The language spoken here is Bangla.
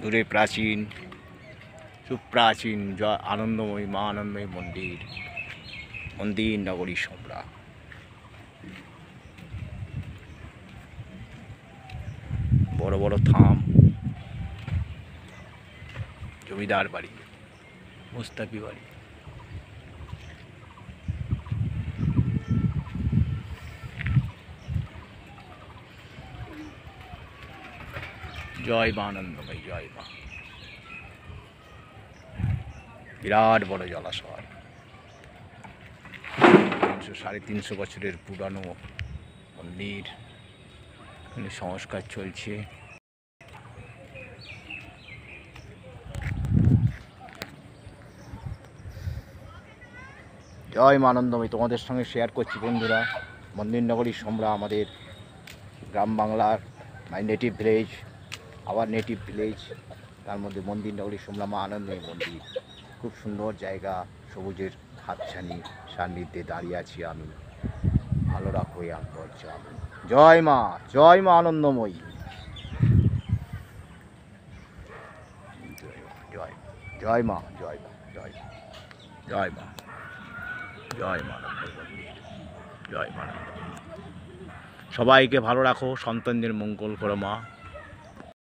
দূরে প্রাচীন সুপ্রাচীন জয় আনন্দময়ী মা আনন্দময়ী মন্দির, মন্দির নগরী সমরা। বড় বড় থাম, জমিদার বাড়ি, মুস্তাফি বাড়ি। জয় মা আনন্দময়ী, জয় মা। বিরাট বড় জলাশয়, 300-350 বছরের পুরানো মন্দির। এখানে সংস্কার চলছে। জয় মা আনন্দময়ী। তোমাদের সঙ্গে শেয়ার করছি বন্ধুরা, মন্দির নগরী সমরা আমাদের গ্রাম বাংলার, my native village, our native village. তার মধ্যে মন্দির নগরী সমরা মা আনন্দময়ী মন্দির। খুব সুন্দর জায়গা, সবুজের হাতছানি সান্নিধ্যে দাঁড়িয়ে আছি আমি। ভালো রাখো এই আন্তর্জাল। জয় মা, জয় মা আনন্দময়ী। জয় জয় মা, জয় মা, জয় মা, জয় মা, জয় মা আনন্দময়ী মন্দির, জয় মা আনন্দময়ী। সবাইকে ভালো রাখো, সন্তানদের মঙ্গল করো মা।